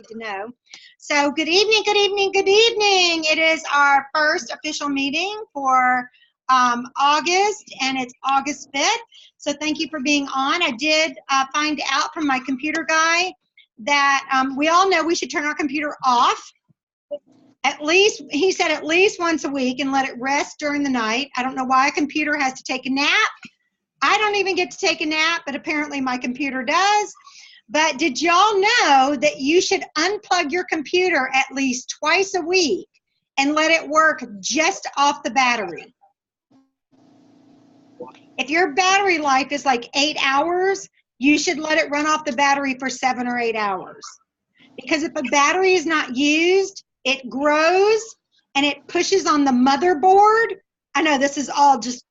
to know. So good evening, good evening, good evening. It is our first official meeting for August, and it's August 5th. So thank you for being on. I did find out from my computer guy that we all know we should turn our computer off. At least, he said at least once a week and let it rest during the night. I don't know why a computer has to take a nap. I don't even get to take a nap, but apparently my computer does. But did y'all know that you should unplug your computer at least twice a week and let it work just off the battery? If your battery life is like 8 hours, you should let it run off the battery for 7 or 8 hours. Because if a battery is not used, it grows and it pushes on the motherboard. I know this is all just,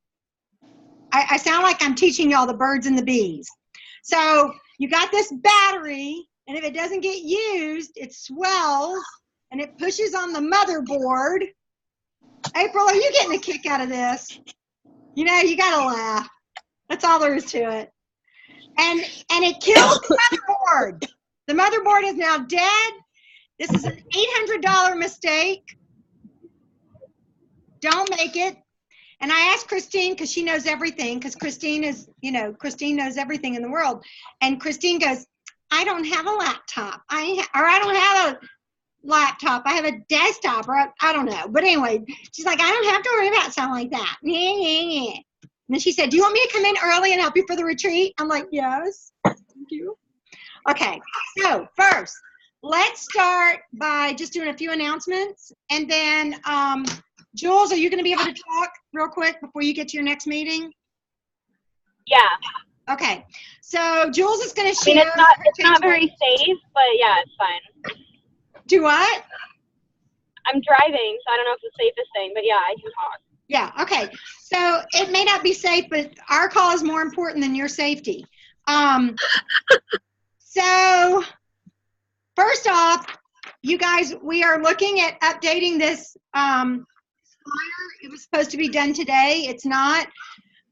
I sound like I'm teaching y'all the birds and the bees. So you got this battery, and if it doesn't get used, it swells and it pushes on the motherboard. April, are you getting a kick out of this? You know, you gotta laugh. That's all there is to it. And it kills the motherboard. The motherboard is now dead. This is an $800 mistake. Don't make it. And I asked Christine, because she knows everything, because Christine is, you know, Christine knows everything in the world. And Christine goes, I don't have a laptop. I don't have a laptop. I have a desktop, or I don't know. But anyway, she's like, I don't have to worry about something like that. And then she said, do you want me to come in early and help you for the retreat? I'm like, yes, thank you. Okay, so first, let's start by just doing a few announcements. And then, Jules, are you going to be able to talk real quick before you get to your next meeting? Yeah. Okay. So Jules is going to share. I mean, it's not very safe, but yeah, it's fine. Do what? I'm driving, so I don't know if it's the safest thing, but yeah, I can talk. Yeah. Okay. So it may not be safe, but our call is more important than your safety. So first off, you guys, we are looking at updating this flyer. It was supposed to be done today. It's not.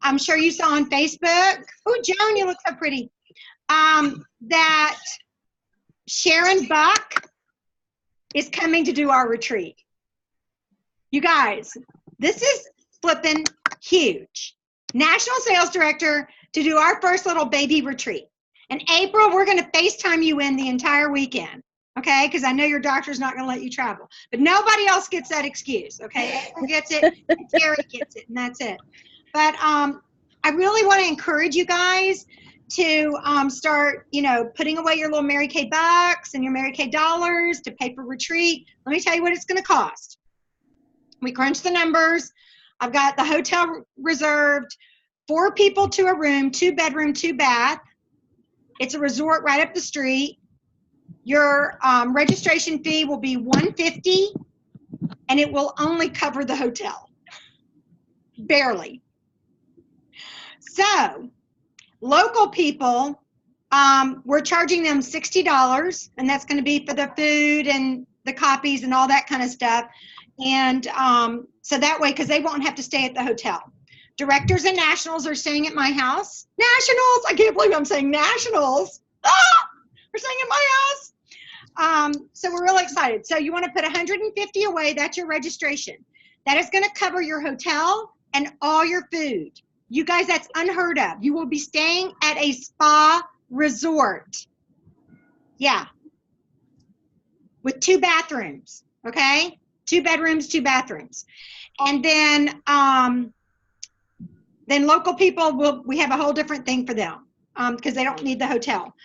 I'm sure you saw on Facebook. Oh, Joan, you look so pretty. That Sharon Buck is coming to do our retreat. You guys, this is flipping huge. National Sales Director to do our first little baby retreat. In April, we're going to FaceTime you in the entire weekend. Okay, because I know your doctor's not going to let you travel. But nobody else gets that excuse, okay? April gets it, Terry gets it, and that's it. But I really want to encourage you guys to start, you know, putting away your little Mary Kay bucks and your Mary Kay dollars to pay for retreat. Let me tell you what it's going to cost. We crunched the numbers. I've got the hotel reserved, 4 people to a room, 2 bedroom, 2 bath. It's a resort right up the street. Your registration fee will be $150, and it will only cover the hotel. Barely. So, local people, we're charging them $60, and that's going to be for the food and the copies and all that kind of stuff. And so that way, because they won't have to stay at the hotel. Directors and nationals are staying at my house. Nationals! I can't believe I'm saying nationals. Ah! We're staying at my house. So we're really excited. So you want to put $150 away. That's your registration. That is going to cover your hotel and all your food. You guys, that's unheard of. You will be staying at a spa resort. Yeah. With 2 bathrooms, okay? 2 bedrooms, 2 bathrooms. And then local people, we have a whole different thing for them because they don't need the hotel.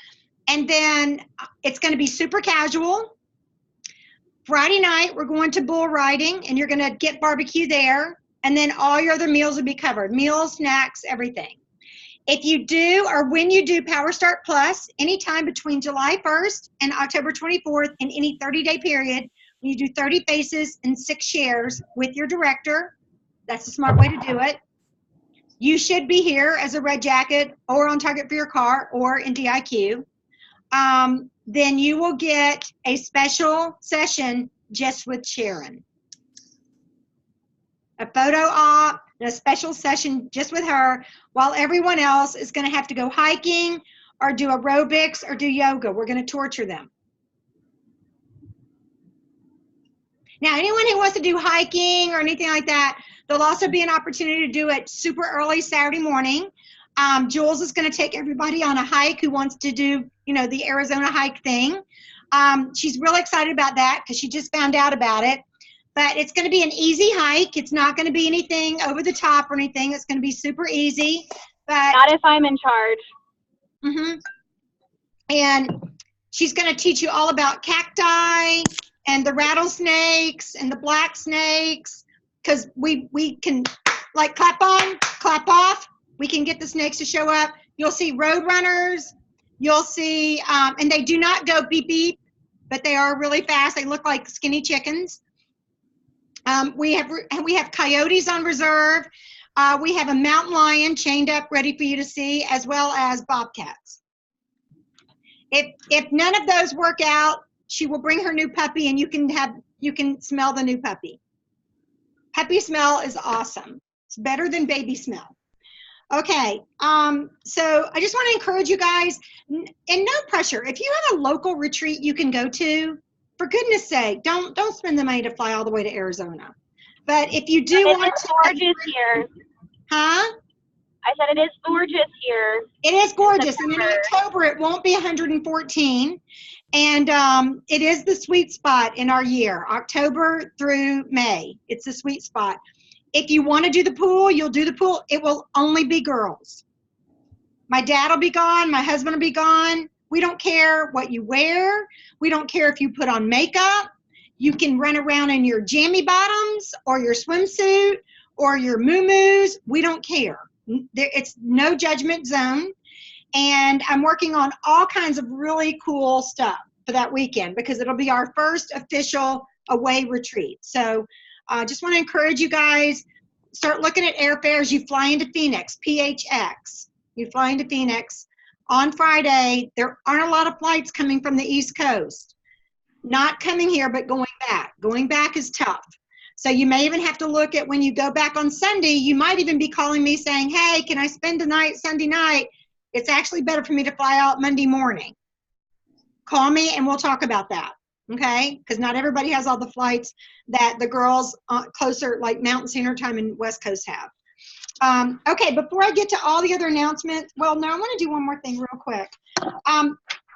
And then it's going to be super casual. Friday night, we're going to bull riding, and you're going to get barbecue there. And then all your other meals will be covered. Meals, snacks, everything. If you do, or when you do Power Start Plus, anytime between July 1st and October 24th in any 30-day period, you do 30 faces and 6 shares with your director. That's a smart way to do it. You should be here as a red jacket or on target for your car or in DIQ. Then you will get a special session just with Sharon. A photo op and a special session just with her, while everyone else is going to have to go hiking or do aerobics or do yoga. We're going to torture them. Now, anyone who wants to do hiking or anything like that, there'll also be an opportunity to do it super early Saturday morning. Jules is going to take everybody on a hike who wants to do, the Arizona hike thing. She's really excited about that because she just found out about it. But it's going to be an easy hike. It's not going to be anything over the top or anything. It's going to be super easy. But Not if I'm in charge. And she's going to teach you all about cacti and the rattlesnakes and the black snakes, because we can like clap on, clap off. We can get the snakes to show up. You'll see road runners. You'll see, and they do not go beep beep, but they are really fast. They look like skinny chickens. We have coyotes on reserve. We have a mountain lion chained up, ready for you to see, as well as bobcats. If none of those work out, she will bring her new puppy, and you can smell the new puppy. Puppy smell is awesome. It's better than baby smell. Okay, so I just want to encourage you guys, and no pressure. If you have a local retreat you can go to, for goodness sake, don't spend the money to fly all the way to Arizona. But if you do want to, it's gorgeous here. Huh? I said it is gorgeous here. It is gorgeous, and in October it won't be 114, and it is the sweet spot in our year, October through May. It's the sweet spot. If you want to do the pool, you'll do the pool. It will only be girls. My dad will be gone. My husband will be gone. We don't care what you wear. We don't care if you put on makeup. You can run around in your jammy bottoms or your swimsuit or your muumuus. We don't care. It's no judgment zone. And I'm working on all kinds of really cool stuff for that weekend because it'll be our first official away retreat. So I just want to encourage you guys, start looking at airfares. You fly into Phoenix, PHX. You fly into Phoenix. On Friday, there aren't a lot of flights coming from the East Coast. Not coming here, but going back. Going back is tough. So you may even have to look at when you go back on Sunday, you might even be calling me saying, hey, can I spend the night Sunday night? It's actually better for me to fly out Monday morning. Call me and we'll talk about that. Okay, because not everybody has all the flights that the girls closer, like Mountain Standard Time and West Coast have. Okay, before I get to all the other announcements, well, no, I want to do one more thing real quick.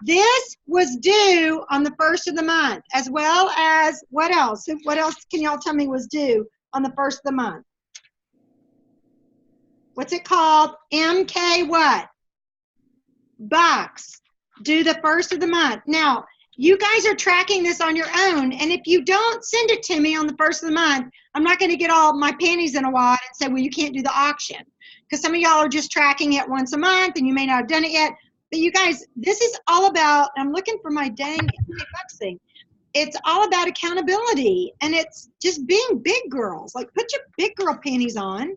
This was due on the 1st of the month, as well as what else? What else can y'all tell me was due on the 1st of the month? What's it called? MK what? Bucks. Due the 1st of the month. Now, you guys are tracking this on your own, and if you don't send it to me on the 1st of the month, I'm not going to get all my panties in a wad and say, well, you can't do the auction. Because some of y'all are just tracking it once a month, and you may not have done it yet. But you guys, this is all about, I'm looking for my dang bucks thing. It's all about accountability, and it's just being big girls. Like, put your big girl panties on,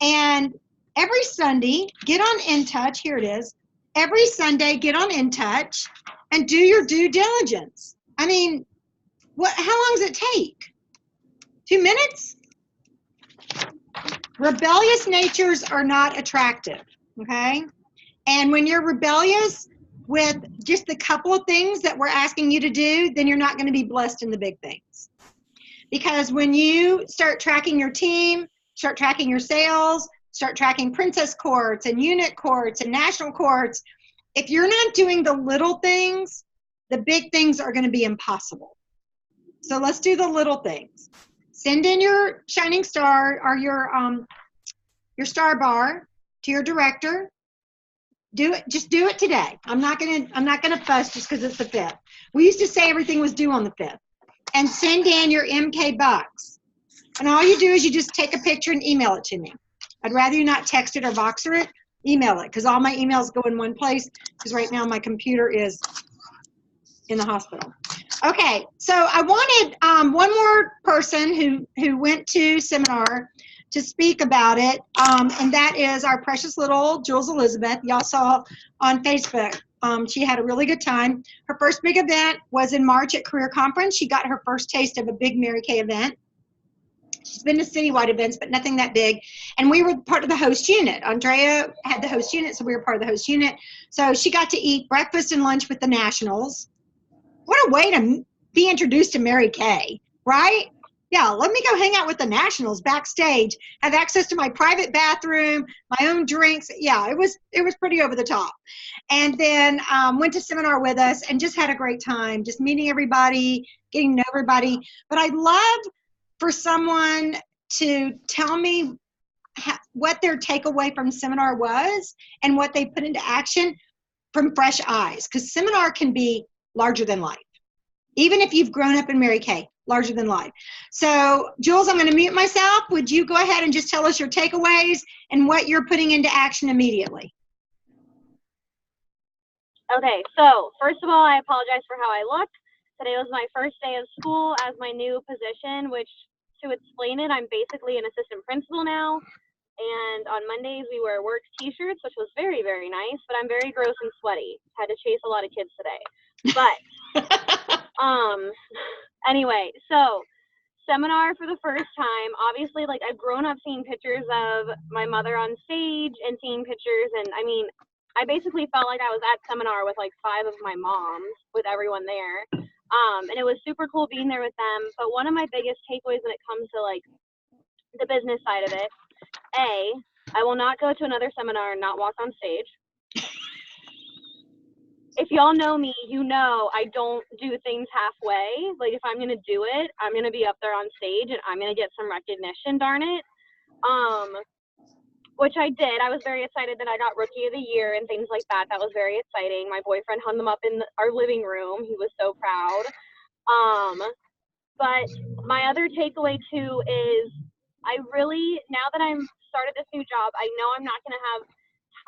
and every Sunday, get on InTouch. Here it is. Every Sunday, get on InTouch and do your due diligence. I mean, how long does it take? 2 minutes? Rebellious natures are not attractive, okay? And when you're rebellious with just the couple of things that we're asking you to do, then you're not going to be blessed in the big things. Because when you start tracking your team, start tracking your sales, start tracking princess courts and unit courts and national courts, if you're not doing the little things, the big things are going to be impossible. So let's do the little things. Send in your shining star or your star bar to your director. Do it. Just do it today. I'm not gonna fuss just because it's the 5th. We used to say everything was due on the 5th. And send in your MK bucks. And all you do is you just take a picture and email it to me. I'd rather you not text it or Voxer it. Email it, because all my emails go in one place, because right now my computer is in the hospital. Okay, so I wanted one more person who went to seminar to speak about it, and that is our precious little Jules Elizabeth. Y'all saw on Facebook. She had a really good time. Her first big event was in March at Career Conference. She got her first taste of a big Mary Kay event. She's been to citywide events, but nothing that big. And we were part of the host unit. Andrea had the host unit, so we were part of the host unit. So she got to eat breakfast and lunch with the nationals. What a way to be introduced to Mary Kay, right? Yeah, let me go hang out with the Nationals backstage, have access to my private bathroom, my own drinks. Yeah, it was pretty over the top. And then went to seminar with us and just had a great time, just meeting everybody, getting to know everybody. But I'd love for someone to tell me what their takeaway from seminar was and what they put into action from fresh eyes, because seminar can be larger than life. Even if you've grown up in Mary Kay, larger than life. So, Jules, I'm going to mute myself. Would you go ahead and just tell us your takeaways and what you're putting into action immediately? Okay, so first of all, I apologize for how I look. Today was my first day of school as my new position, which, to explain it, I'm basically an assistant principal now. And on Mondays, we wear work t-shirts, which was very, very nice, but I'm very gross and sweaty. Had to chase a lot of kids today. But anyway, so seminar for the first time. Obviously, like, I've grown up seeing pictures of my mother on stage and seeing pictures, and I mean, I basically felt like I was at seminar with like 5 of my moms, with everyone there. And it was super cool being there with them. But one of my biggest takeaways when it comes to like the business side of it, I will not go to another seminar and not walk on stage. If y'all know me, you know I don't do things halfway. Like, if I'm gonna do it, I'm gonna be up there on stage and I'm gonna get some recognition, darn it. Which I did. I was very excited that I got Rookie of the Year and things like that. That was very exciting. My boyfriend hung them up in our living room. He was so proud. But my other takeaway too is I really, now that I'm started this new job, I know I'm not going to have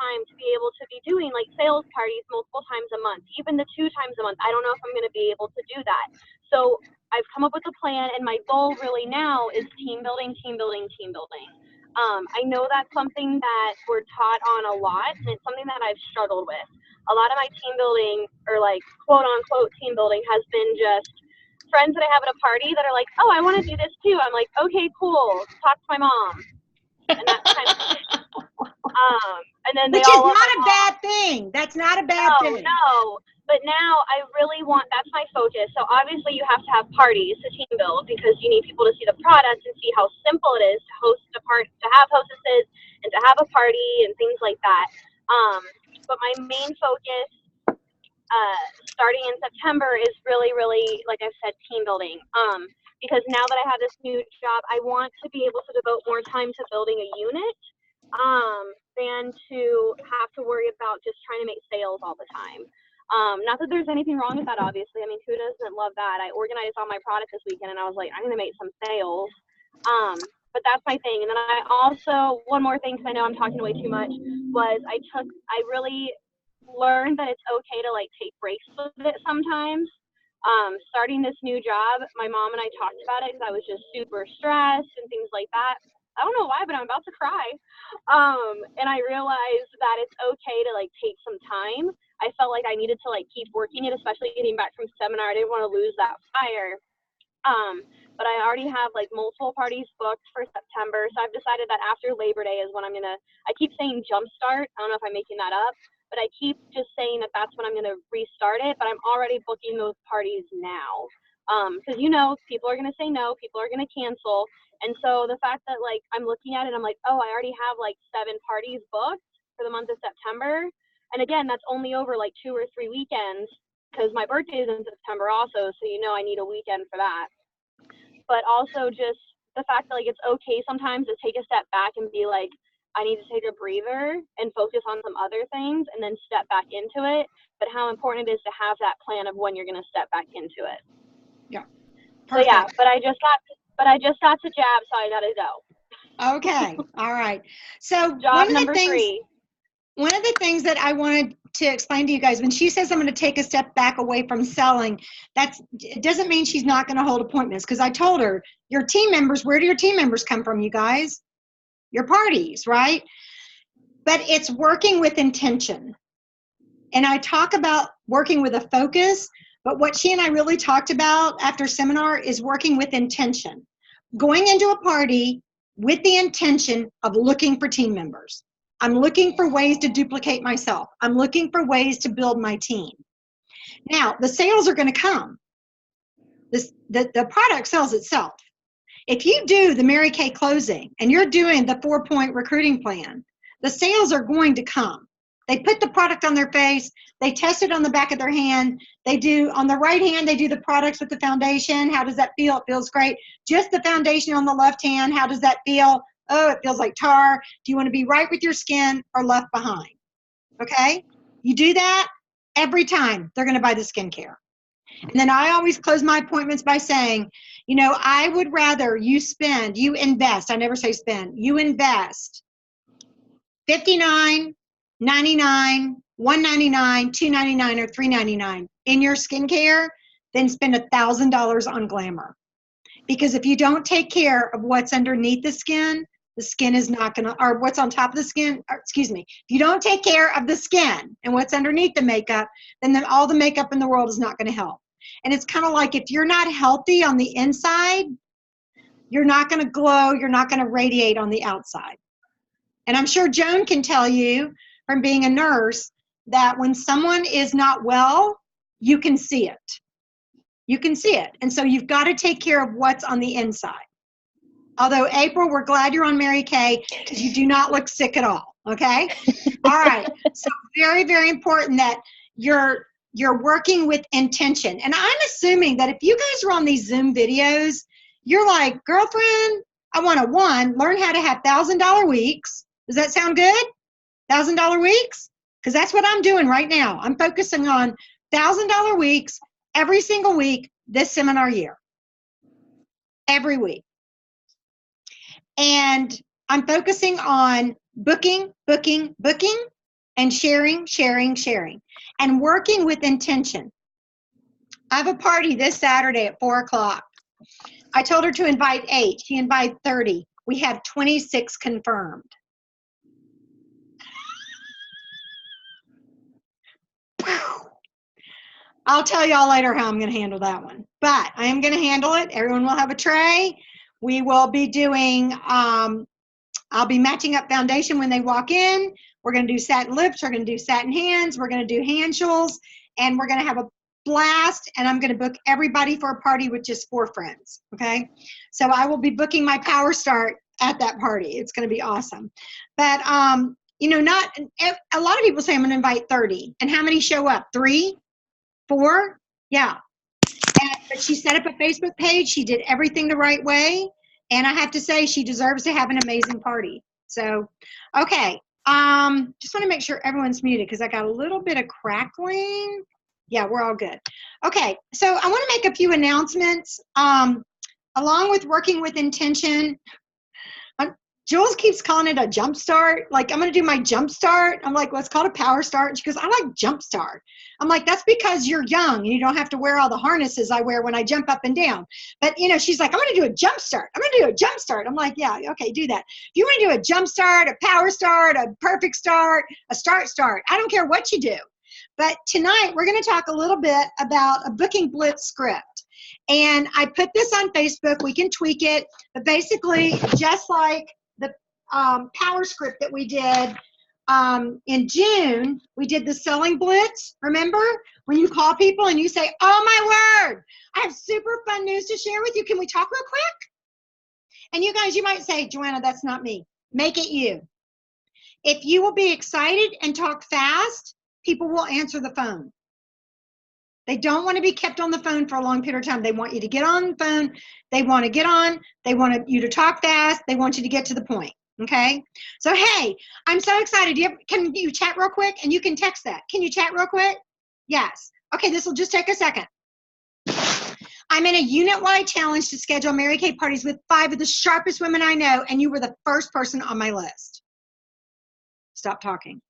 time to be able to be doing like sales parties multiple times a month, even the 2 times a month. I don't know if I'm going to be able to do that. So I've come up with a plan, and my goal really now is team building, team building, team building. I know that's something that we're taught on a lot, and it's something that I've struggled with. A lot of my team building, or like quote unquote team building, has been just friends that I have at a party that are like, oh, I want to do this too. I'm like, okay, cool. Talk to my mom. And that's kind of it. And then Which is not a bad thing. That's not a bad thing. No. But now I really want, that's my focus. So obviously you have to have parties to team build, because you need people to see the product and see how simple it is to host a part, to have hostesses and to have a party and things like that. But my main focus starting in September is really, really, like I said, team building. Because now that I have this new job, I want to be able to devote more time to building a unit than to have to worry about just trying to make sales all the time. Not that there's anything wrong with that, obviously. I mean, who doesn't love that? I organized all my product this weekend, and I was like, I'm going to make some sales. But that's my thing. And then I also, one more thing, because I know I'm talking way too much, was I really learned that it's okay to like take breaks with it sometimes. Starting this new job, my mom and I talked about it because I was just super stressed and things like that. I don't know why, but I'm about to cry. And I realized that it's okay to like take some time. I felt like I needed to like keep working it, especially getting back from seminar. I didn't want to lose that fire. But I already have like multiple parties booked for September. So I've decided that after Labor Day is when I keep saying jumpstart. I don't know if I'm making that up, but I keep just saying that that's when I'm going to restart it. But I'm already booking those parties now. Because, you know, people are going to say no, people are going to cancel. And so the fact that like I'm looking at it, I'm like, oh, I already have like 7 parties booked for the month of September. And again, that's only over like 2 or 3 weekends, because my birthday is in September also. So, you know, I need a weekend for that. But also just the fact that like it's okay sometimes to take a step back and be like, I need to take a breather and focus on some other things and then step back into it. But how important it is to have that plan of when you're going to step back into it. Yeah. Perfect. So yeah, but I just got to jab, so I got to go. Okay. All right. So job number 3. One of the things that I wanted to explain to you guys, when she says I'm going to take a step back away from selling, it doesn't mean she's not going to hold appointments, because I told her, your team members, where do your team members come from, you guys? Your parties, right? But it's working with intention. And I talk about working with a focus, but what she and I really talked about after seminar is working with intention. Going into a party with the intention of looking for team members. I'm looking for ways to duplicate myself. I'm looking for ways to build my team. Now, the sales are going to come. The product sells itself. If you do the Mary Kay closing and you're doing the 4-point recruiting plan, the sales are going to come. They put the product on their face, they test it on the back of their hand, they do, on the right hand, they do the products with the foundation. How does that feel? It feels great. Just the foundation on the left hand, how does that feel? Oh, it feels like tar. Do you want to be right with your skin or left behind? Okay? You do that every time, they're going to buy the skincare. And then I always close my appointments by saying, you know, I would rather you invest, I never say spend, you invest $59, $99, $199, $299, or $399 in your skincare than spend $1,000 on glamour. Because if you don't take care of what's underneath the skin is not gonna, or what's on top of the skin, excuse me, if you don't take care of the skin and what's underneath the makeup, then all the makeup in the world is not gonna help. And it's kind of like if you're not healthy on the inside, you're not gonna glow, you're not gonna radiate on the outside. And I'm sure Joan can tell you from being a nurse that when someone is not well, you can see it. You can see it. And so you've got to take care of what's on the inside. Although, April, we're glad you're on Mary Kay because you do not look sick at all, okay? All right. So very, very important that you're working with intention. And I'm assuming that if you guys are on these Zoom videos, you're like, girlfriend, I want to, learn how to have $1,000 weeks. Does that sound good? $1,000 weeks? Because that's what I'm doing right now. I'm focusing on $1,000 weeks every single week this seminar year. Every week. And I'm focusing on booking, and sharing, and working with intention. I have a party this Saturday at 4 o'clock. I told her to invite 8. She invited 30. We have 26 confirmed. I'll tell y'all later how I'm going to handle that one. But I am going to handle it. Everyone will have a tray. We will be doing, I'll be matching up foundation when they walk in. We're going to do satin lips. We're going to do satin hands. We're going to do hand shoulders. And we're going to have a blast. And I'm going to book everybody for a party with just 4 friends. Okay? So I will be booking my Power Start at that party. It's going to be awesome. But, you know, a lot of people say I'm going to invite 30. And how many show up? 3? 4? Yeah. But she set up a Facebook page. She did everything the right way. And I have to say, she deserves to have an amazing party. So, okay. Just want to make sure everyone's muted because I got a little bit of crackling. Yeah, we're all good. Okay. So I want to make a few announcements. Along with working with intention, Jules keeps calling it a jump start. Like, I'm going to do my jump start. I'm like, well, it's called a Power Start. And she goes, I like jump start. I'm like, that's because you're young and you don't have to wear all the harnesses I wear when I jump up and down. But, you know, she's like, I'm going to do a jump start. I'm going to do a jump start. I'm like, yeah, okay, do that. If you want to do a jump start, a power start, a perfect start, a start, I don't care what you do. But tonight, we're going to talk a little bit about a Booking Blitz script. And I put this on Facebook. We can tweak it. But basically, just like the power script that we did in June, we did the selling blitz. Remember when you call people and you say, oh my word, I have super fun news to share with you. Can we talk real quick? And you guys, you might say, Joanna, that's not me. Make it you. If you will be excited and talk fast, people will answer the phone. They don't want to be kept on the phone for a long period of time. They want you to get on the phone. They want to get on. They want you to talk fast. They want you to get to the point. Okay? So, hey, I'm so excited. Can you chat real quick? And you can text that. Can you chat real quick? Yes. Okay, this will just take a second. I'm in a unit-wide challenge to schedule Mary Kay parties with 5 of the sharpest women I know, and you were the first person on my list. Stop talking.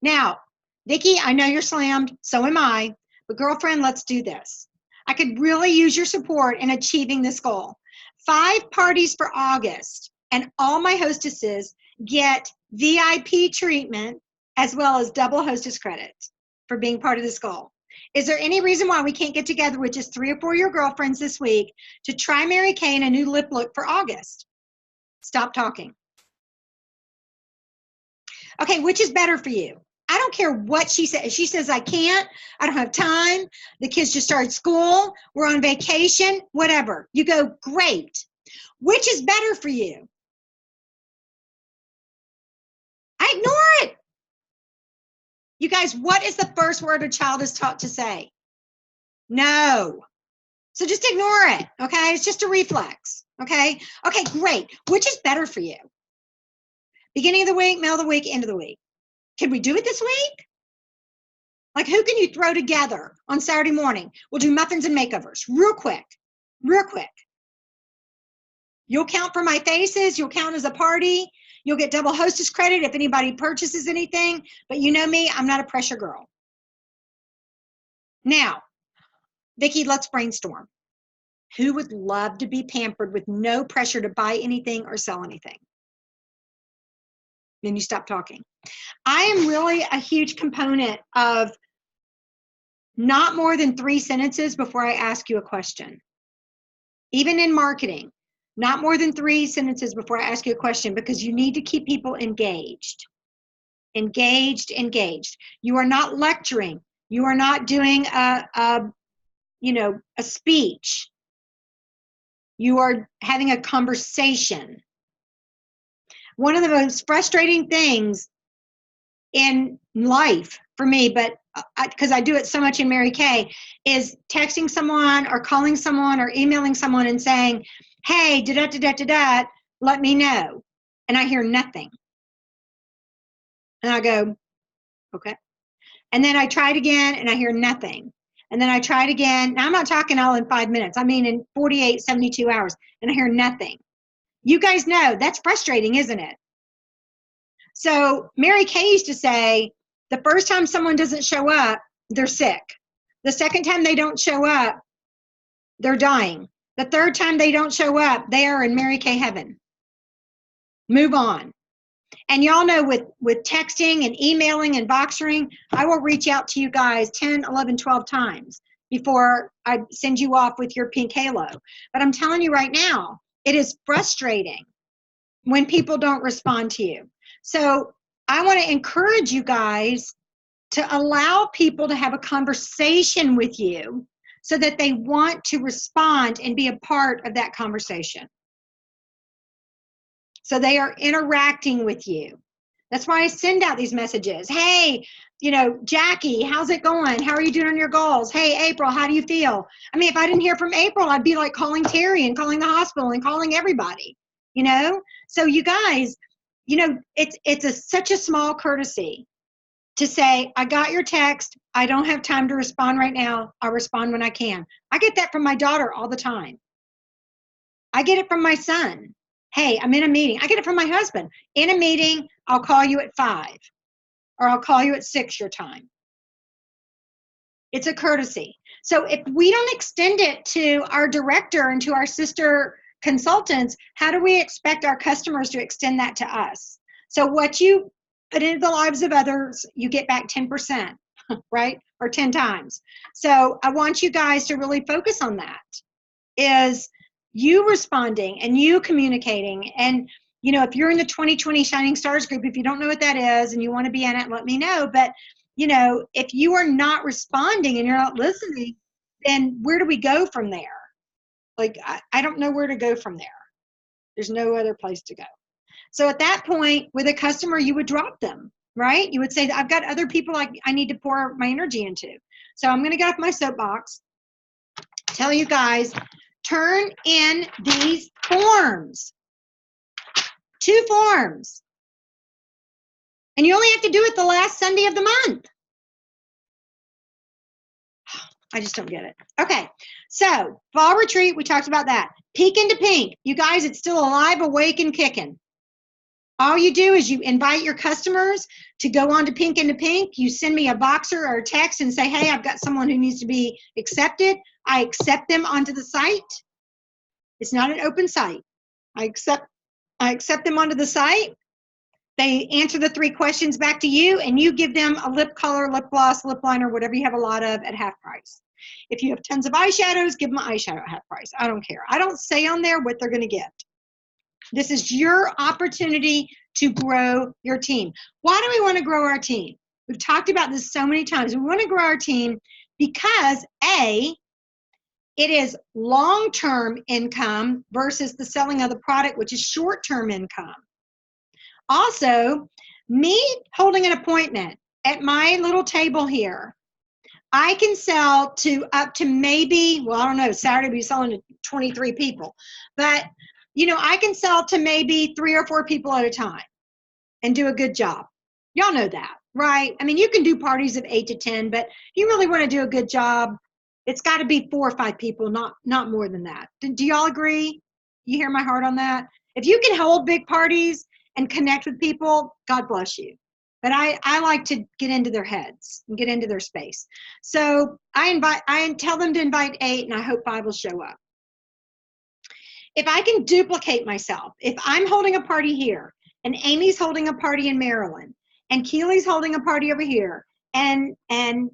Now, Vicki, I know you're slammed, so am I, but girlfriend, let's do this. I could really use your support in achieving this goal. 5 parties for August, and all my hostesses get VIP treatment as well as double hostess credits for being part of this goal. Is there any reason why we can't get together with just 3 or 4 of your girlfriends this week to try Mary Kay in a new lip look for August? Stop talking. Okay, which is better for you? I don't care what she says. She says, I can't, I don't have time, the kids just started school, we're on vacation, whatever. You go, great. Which is better for you? I ignore it. You guys, what is the first word a child is taught to say? No. So just ignore it, okay? It's just a reflex, okay? Okay, great. Which is better for you? Beginning of the week, middle of the week, end of the week. Can we do it this week? Like, who can you throw together on Saturday morning? We'll do muffins and makeovers real quick, real quick. You'll count for my faces. You'll count as a party. You'll get double hostess credit if anybody purchases anything. But you know me, I'm not a pressure girl. Now, Vicki, let's brainstorm. Who would love to be pampered with no pressure to buy anything or sell anything? Then you stop talking. I am really a huge component of not more than 3 sentences before I ask you a question. Even in marketing, not more than 3 sentences before I ask you a question, because you need to keep people engaged. Engaged, engaged. You are not lecturing. You are not doing a speech. You are having a conversation. One of the most frustrating things in life for me, but because I do it so much in Mary Kay, is texting someone or calling someone or emailing someone and saying, hey, da-da-da-da-da-da, let me know. And I hear nothing. And I go, okay. And then I try it again and I hear nothing. And then I try it again. Now I'm not talking all in 5 minutes. I mean in 48, 72 hours, and I hear nothing. You guys know that's frustrating, isn't it? So Mary Kay used to say, the first time someone doesn't show up, they're sick. The second time they don't show up, they're dying. The third time they don't show up, they are in Mary Kay heaven. Move on. And y'all know with texting and emailing and Voxering, I will reach out to you guys 10, 11, 12 times before I send you off with your pink halo. But I'm telling you right now, it is frustrating when people don't respond to you. So I want to encourage you guys to allow people to have a conversation with you so that they want to respond and be a part of that conversation. So they are interacting with you. That's why I send out these messages. Hey, Jackie, how's it going? How are you doing on your goals? Hey, April, how do you feel? I mean, if I didn't hear from April, I'd be like calling Terry and calling the hospital and calling everybody, So you guys, it's such a small courtesy to say, I got your text. I don't have time to respond right now. I'll respond when I can. I get that from my daughter all the time. I get it from my son. Hey, I'm in a meeting. I get it from my husband. In a meeting, I'll call you at 5, or I'll call you at 6 your time. It's a courtesy. So if we don't extend it to our director and to our sister consultants, how do we expect our customers to extend that to us? So what you put into the lives of others, you get back 10%, right? Or 10 times. So I want you guys to really focus on that, is you responding and you communicating. And, if you're in the 2020 Shining Stars group, if you don't know what that is and you want to be in it, let me know. But, if you are not responding and you're not listening, then where do we go from there? Like, I don't know where to go from there. There's no other place to go. So at that point, with a customer, you would drop them, right? You would say, I've got other people I need to pour my energy into. So I'm going to get off my soapbox, tell you guys, turn in these forms. 2 forms. And you only have to do it the last Sunday of the month. I just don't get it. Okay, so fall retreat, we talked about that. Peek into Pink. You guys, it's still alive, awake, and kicking. All you do is you invite your customers to go on to Pink into Pink. You send me a Voxer or a text and say, hey, I've got someone who needs to be accepted. I accept them onto the site. It's not an open site. I accept them onto the site. They answer the 3 questions back to you, and you give them a lip color, lip gloss, lip liner, whatever you have a lot of, at half price. If you have tons of eyeshadows, give them an eyeshadow at half price. I don't care. I don't say on there what they're going to get. This is your opportunity to grow your team. Why do we want to grow our team? We've talked about this so many times. We want to grow our team because A, it is long-term income versus the selling of the product, which is short-term income. Also, me holding an appointment at my little table here, I can sell to up to maybe, well, I don't know, Saturday we'll be selling to 23 people. But, you know, I can sell to maybe 3 or 4 people at a time and do a good job. Y'all know that, right? I mean, you can do parties of 8 to 10, but you really want to do a good job, it's got to be 4 or 5 people, not more than that. Do y'all agree? You hear my heart on that? If you can hold big parties and connect with people, God bless you. But I like to get into their heads and get into their space. So I tell them to invite 8, and I hope 5 will show up. If I can duplicate myself, if I'm holding a party here, and Amy's holding a party in Maryland, and Keely's holding a party over here, and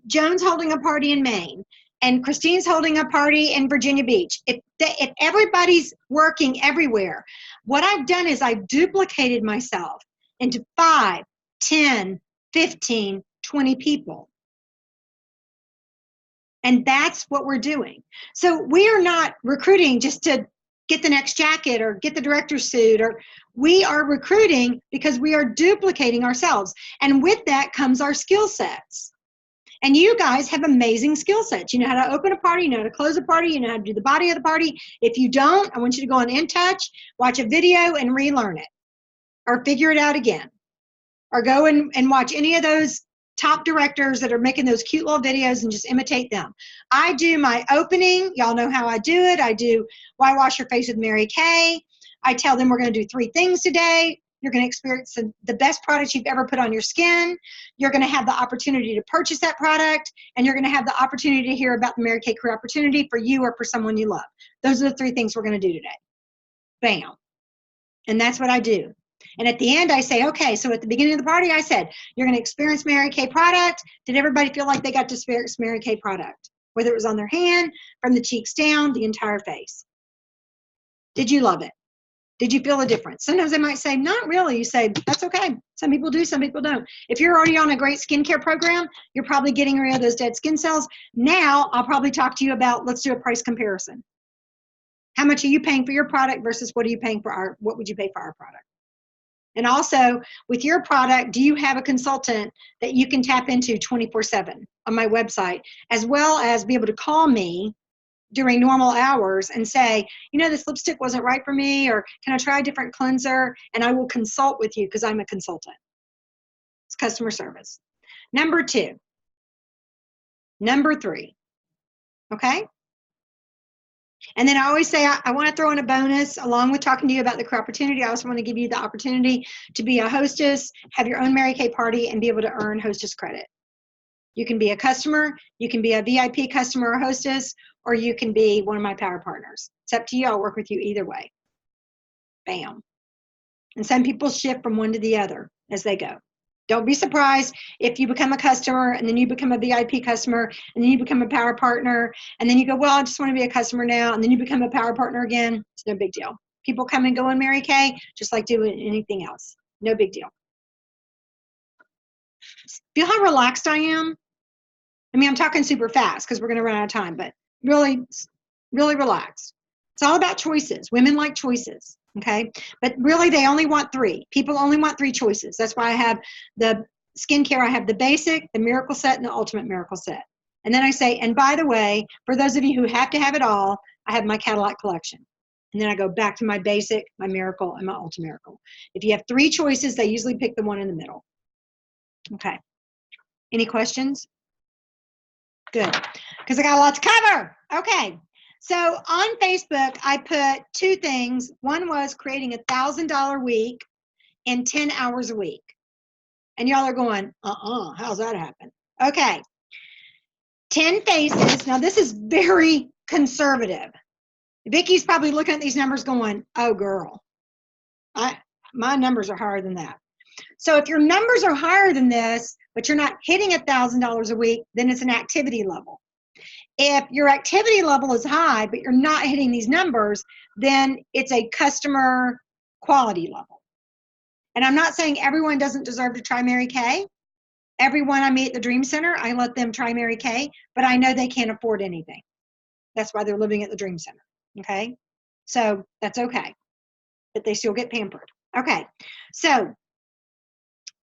Joan's holding a party in Maine, and Christine's holding a party in Virginia Beach. If everybody's working everywhere, what I've done is I've duplicated myself into 5, 10, 15, 20 people. And that's what we're doing. So we are not recruiting just to get the next jacket or get the director's suit, or we are recruiting because we are duplicating ourselves. And with that comes our skill sets. And you guys have amazing skill sets. You know how to open a party, you know how to close a party, you know how to do the body of the party. If you don't, I want you to go on InTouch, watch a video and relearn it, or figure it out again, or go and watch any of those top directors that are making those cute little videos and just imitate them. I do my opening. Y'all know how I do it. I do Why Wash Your Face with Mary Kay. I tell them we're going to do 3 things today. You're going to experience the best product you've ever put on your skin. You're going to have the opportunity to purchase that product, and you're going to have the opportunity to hear about the Mary Kay career opportunity for you or for someone you love. Those are the 3 things we're going to do today. Bam. And that's what I do. And at the end, I say, okay, so at the beginning of the party, I said, you're going to experience Mary Kay product. Did everybody feel like they got to experience Mary Kay product? Whether it was on their hand, from the cheeks down, the entire face. Did you love it? Did you feel a difference? Sometimes they might say, not really. You say, that's okay. Some people do, some people don't. If you're already on a great skincare program, you're probably getting rid of those dead skin cells. Now, I'll probably talk to you about, let's do a price comparison. How much are you paying for your product versus what are you paying for what would you pay for our product? And also, with your product, do you have a consultant that you can tap into 24/7 on my website, as well as be able to call me during normal hours and say, you know, this lipstick wasn't right for me, or can I try a different cleanser? And I will consult with you because I'm a consultant. It's customer service. Number 2. Number 3. Okay? And then I always say, I want to throw in a bonus along with talking to you about the career opportunity. I also want to give you the opportunity to be a hostess, have your own Mary Kay party, and be able to earn hostess credit. You can be a customer, you can be a VIP customer or hostess, or you can be one of my power partners. It's up to you. I'll work with you either way. Bam. And some people shift from one to the other as they go. Don't be surprised if you become a customer and then you become a VIP customer and then you become a power partner and then you go, well, I just want to be a customer now, and then you become a power partner again. It's no big deal. People come and go in Mary Kay just like doing anything else. No big deal. Feel how relaxed I am? I mean, I'm talking super fast because we're going to run out of time, but really, really relaxed. It's all about choices. Women like choices. Okay, but really they only want 3. People only want 3 choices. That's why I have the skincare. I have the basic, the miracle set, and the ultimate miracle set. And then I say, and by the way, for those of you who have to have it all, I have my Cadillac collection. And then I go back to my basic, my miracle, and my ultimate miracle. If you have 3 choices, they usually pick the one in the middle. Okay. Any questions? Good, because I got a lot to cover. Okay. So on Facebook, I put 2 things. One was creating $1,000 week in 10 hours a week. And y'all are going, how's that happen? Okay. 10 faces. Now this is very conservative. Vicky's probably looking at these numbers going, oh girl, my numbers are higher than that. So if your numbers are higher than this, but you're not hitting $1,000 a week, then it's an activity level. If your activity level is high, but you're not hitting these numbers, then it's a customer quality level. And I'm not saying everyone doesn't deserve to try Mary Kay. Everyone I meet at the Dream Center, I let them try Mary Kay, but I know they can't afford anything. That's why they're living at the Dream Center. Okay? So that's okay. But they still get pampered. Okay. So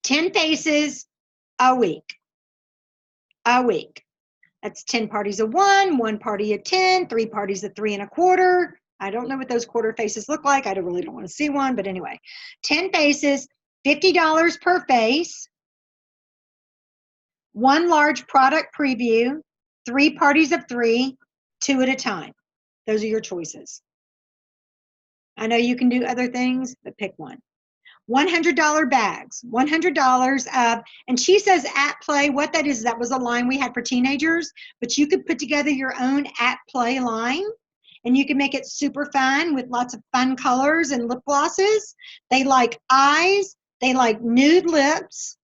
10 faces a week. A week. That's 10 parties of one party of 10, 3 parties of 3 1/4. I don't know what those quarter faces look like. I really don't want to see one, but anyway, 10 faces, $50 per face, 1 large product preview, 3 parties of 3, 2 at a time. Those are your choices. I know you can do other things, but pick one. $100 bags, $100 and she says at play. What that is, that was a line we had for teenagers, but you could put together your own at play line and you can make it super fun with lots of fun colors and lip glosses. They like eyes, they like nude lips,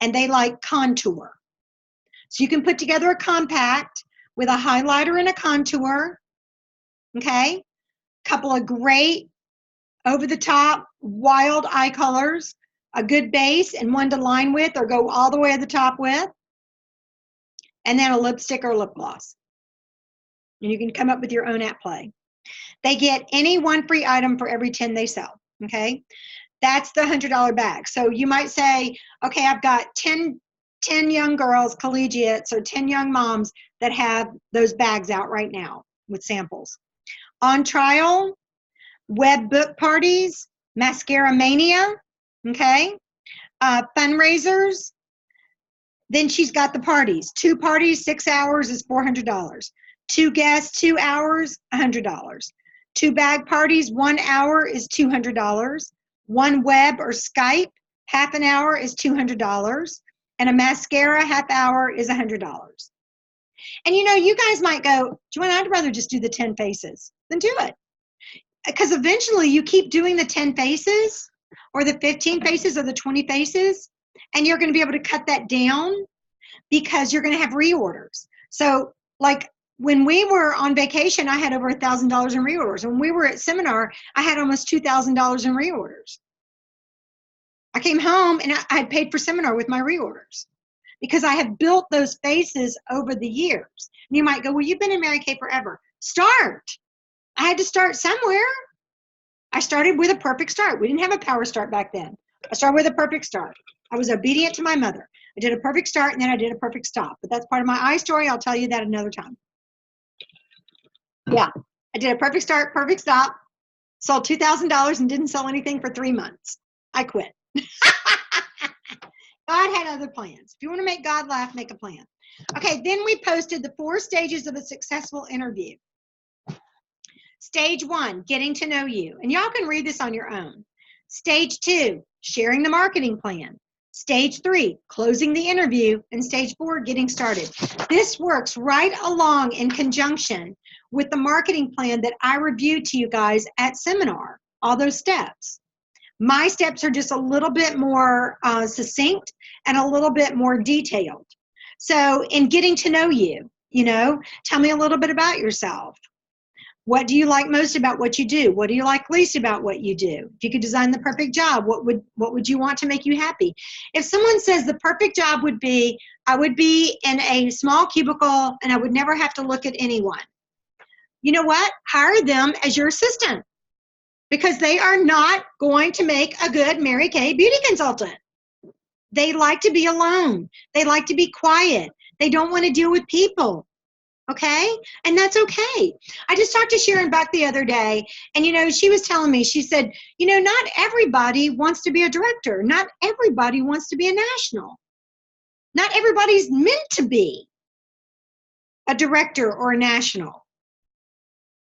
and they like contour. So you can put together a compact with a highlighter and a contour, okay? Couple of great over the top wild eye colors, a good base and one to line with or go all the way to the top with, and then a lipstick or lip gloss. And you can come up with your own at play. They get any 1 free item for every 10 they sell, okay? That's the $100 bag. So you might say, okay, I've got 10 young girls, collegiates, or 10 young moms that have those bags out right now with samples. On trial, web book parties, mascara mania, okay? Fundraisers. Then she's got the parties. 2 parties, 6 hours is $400. 2 guests, 2 hours, $100. 2 bag parties, 1 hour is $200. 1 web or Skype, half an hour is $200. And a mascara half hour is $100. And you know, you guys might go, Joanna, I'd rather just do the 10 faces. Then do it. Because eventually you keep doing the 10 faces or the 15 faces or the 20 faces, and you're going to be able to cut that down because you're going to have reorders. So like when we were on vacation, I had over $1,000 in reorders. When we were at seminar, I had almost $2,000 in reorders. I came home and I had paid for seminar with my reorders because I have built those faces over the years. And you might go, well, you've been in Mary Kay forever. Start. I had to start somewhere. I started with a perfect start. We didn't have a power start back then. I started with a perfect start. I was obedient to my mother. I did a perfect start and then I did a perfect stop. But that's part of my eye story. I'll tell you that another time. Yeah, I did a perfect start, perfect stop, sold $2,000 and didn't sell anything for 3 months. I quit. God had other plans. If you want to make God laugh, make a plan. Okay, then we posted the 4 stages of a successful interview. Stage 1, getting to know you. And y'all can read this on your own. Stage 2, sharing the marketing plan. Stage 3, closing the interview. And stage 4, getting started. This works right along in conjunction with the marketing plan that I reviewed to you guys at seminar, all those steps. My steps are just a little bit more succinct and a little bit more detailed. So in getting to know you, you know, tell me a little bit about yourself. What do you like most about what you do? What do you like least about what you do? If you could design the perfect job, what would you want to make you happy? If someone says the perfect job would be, I would be in a small cubicle and I would never have to look at anyone. You know what? Hire them as your assistant because they are not going to make a good Mary Kay beauty consultant. They like to be alone. They like to be quiet. They don't want to deal with people. Okay? And that's okay. I just talked to Sharon Buck the other day, and, you know, she was telling me, she said, you know, not everybody wants to be a director. Not everybody wants to be a national. Not everybody's meant to be a director or a national.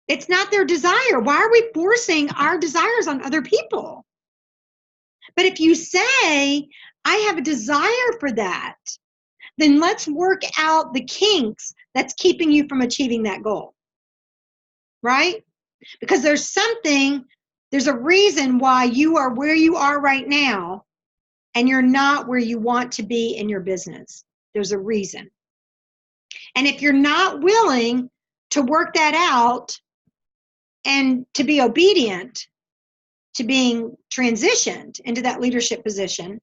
It's not their desire. Why are we forcing our desires on other people? But if you say, I have a desire for that, then let's work out the kinks that's keeping you from achieving that goal, right? Because there's a reason why you are where you are right now and you're not where you want to be in your business. There's a reason. And if you're not willing to work that out and to be obedient to being transitioned into that leadership position,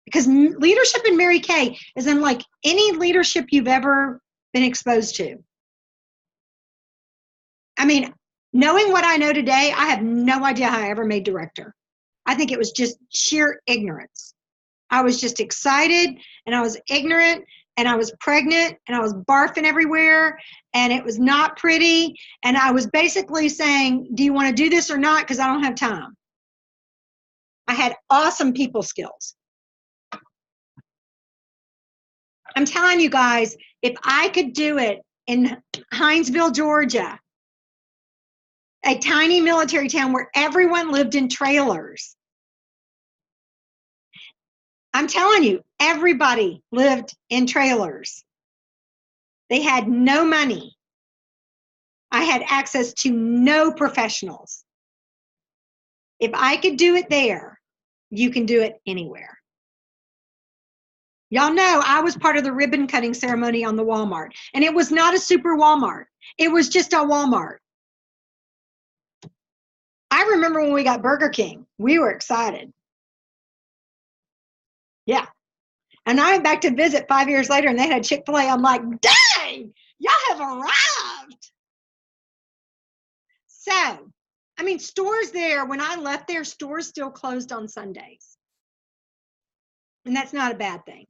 Because leadership in Mary Kay is unlike any leadership you've ever been exposed to. I mean, knowing what I know today, I have no idea how I ever made director. I think it was just sheer ignorance. I was just excited, and I was ignorant, and I was pregnant, and I was barfing everywhere, and it was not pretty. And I was basically saying, do you want to do this or not? Because I don't have time. I had awesome people skills. I'm telling you guys, if I could do it in Hinesville, Georgia, a tiny military town where everyone lived in trailers, I'm telling you, everybody lived in trailers. They had no money. I had access to no professionals. If I could do it there, you can do it anywhere. Y'all know I was part of the ribbon cutting ceremony on the Walmart, and it was not a super Walmart. It was just a Walmart. I remember when we got Burger King, we were excited. Yeah. And I went back to visit 5 years later, and they had Chick-fil-A. I'm like, dang, y'all have arrived. So, I mean, stores there, when I left there, stores still closed on Sundays. And that's not a bad thing.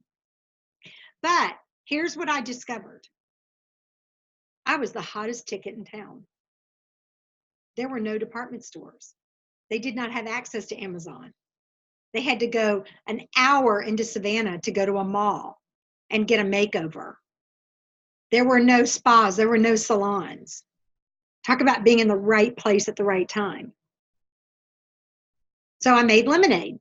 But here's what I discovered. I was the hottest ticket in town. There were no department stores. They did not have access to Amazon. They had to go an hour into Savannah to go to a mall and get a makeover. There were no spas. There were no salons. Talk about being in the right place at the right time. So I made lemonade.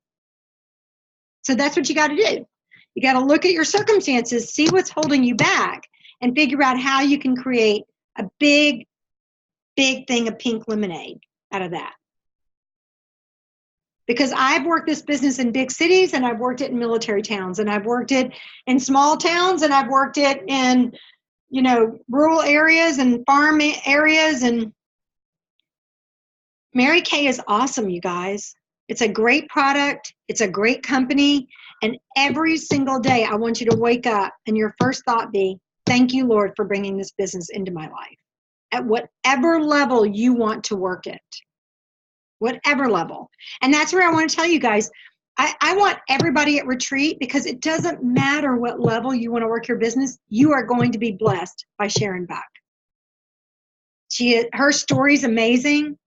So that's what you got to do. You got to look at your circumstances, see what's holding you back, and figure out how you can create a big, big thing of pink lemonade out of that. Because I've worked this business in big cities, and I've worked it in military towns, and I've worked it in small towns, and I've worked it in, you know, rural areas and farm areas. And Mary Kay is awesome, you guys. It's a great product. It's a great company. And every single day, I want you to wake up and your first thought be, thank you, Lord, for bringing this business into my life. At whatever level you want to work it. Whatever level. And that's where I want to tell you guys, I want everybody at retreat, because it doesn't matter what level you want to work your business, you are going to be blessed by Sharon Buck. Her story's amazing.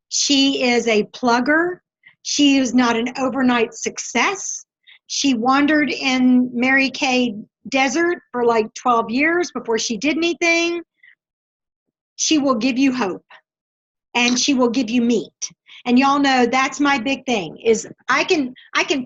She is a plugger. She is not an overnight success. She wandered in Mary Kay desert for like 12 years before she did anything. She will give you hope, and she will give you meat. And y'all know that's my big thing, is I can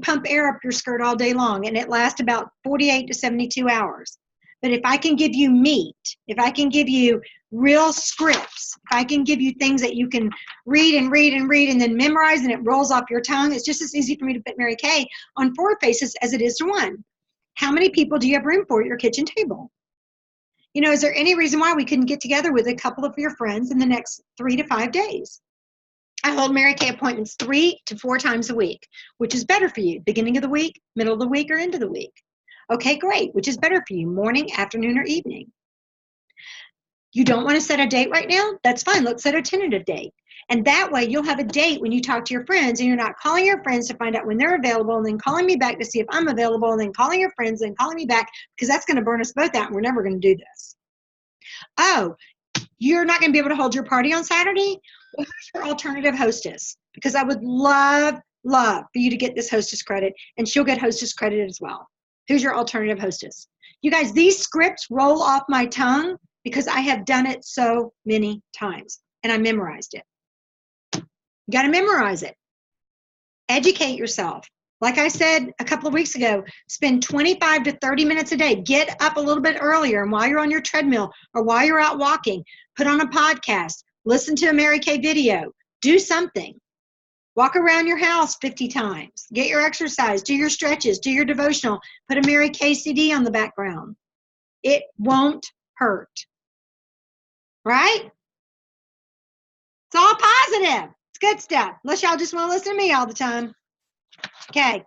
pump air up your skirt all day long, and it lasts about 48 to 72 hours. But if I can give you meat, if I can give you real scripts, if I can give you things that you can read and read and read and then memorize and it rolls off your tongue, it's just as easy for me to put Mary Kay on 4 faces as it is to 1. How many people do you have room for at your kitchen table? You know, is there any reason why we couldn't get together with a couple of your friends in the next 3 to 5 days? I hold Mary Kay appointments 3 to 4 times a week, which is better for you, beginning of the week, middle of the week, or end of the week. Okay, great. Which is better for you, morning, afternoon, or evening? You don't want to set a date right now? That's fine. Let's set a tentative date. And that way you'll have a date when you talk to your friends, and you're not calling your friends to find out when they're available and then calling me back to see if I'm available and then calling your friends and calling me back, because that's going to burn us both out and we're never going to do this. Oh, you're not going to be able to hold your party on Saturday? Well, here's your alternative hostess, because I would love for you to get this hostess credit, and she'll get hostess credit as well. Who's your alternative hostess? You guys, these scripts roll off my tongue because I have done it so many times, and I memorized it. You got to memorize it. Educate yourself. Like I said a couple of weeks ago, spend 25 to 30 minutes a day. Get up a little bit earlier, and while you're on your treadmill or while you're out walking, put on a podcast, listen to a Mary Kay video, do something. Walk around your house 50 times. Get your exercise, do your stretches, do your devotional, put a Mary Kay CD on the background. It won't hurt. Right? It's all positive. It's good stuff. Unless y'all just want to listen to me all the time. Okay.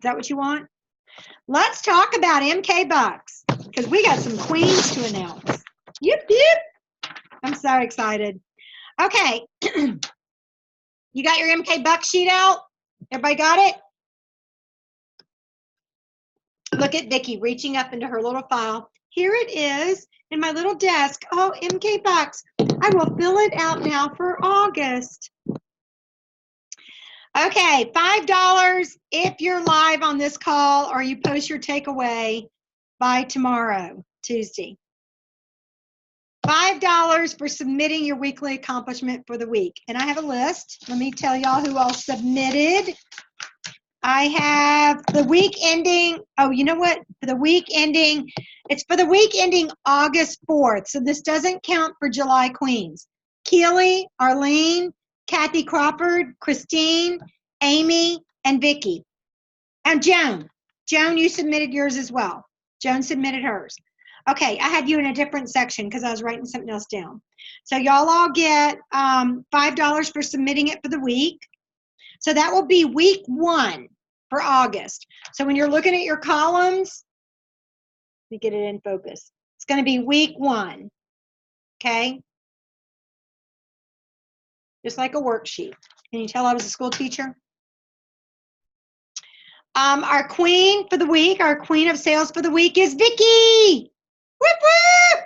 that what you want? Let's talk about MK Bucks because we got some queens to announce. Yip, yip. I'm so excited. Okay. You got your MK Bucks sheet out? Everybody got it? Look at Vicki reaching up into her little file. Here it is in my little desk. Oh, MK Bucks. I will fill it out now for August. Okay, $5 if you're live on this call or you post your takeaway by tomorrow, Tuesday. $5 for submitting your weekly accomplishment for the week. And I have a list. Let me tell y'all who all submitted. I have the week ending, oh, you know what? For the week ending, it's for the week ending August 4th. So this doesn't count for July Queens. Keely, Arlene, Kathy Crawford, Christine, Amy, and Vicki. And Joan. Joan, you submitted yours as well. Joan submitted hers. Okay, I had you in a different section because I was writing something else down. So y'all all get $5 for submitting it for the week. So that will be week 1 for August. So when you're looking at your columns, let me get it in focus. It's going to be week 1, okay? Just like a worksheet. Can you tell I was a school teacher? Our queen for the week, our queen of sales for the week is Vicki. Whoop, whoop.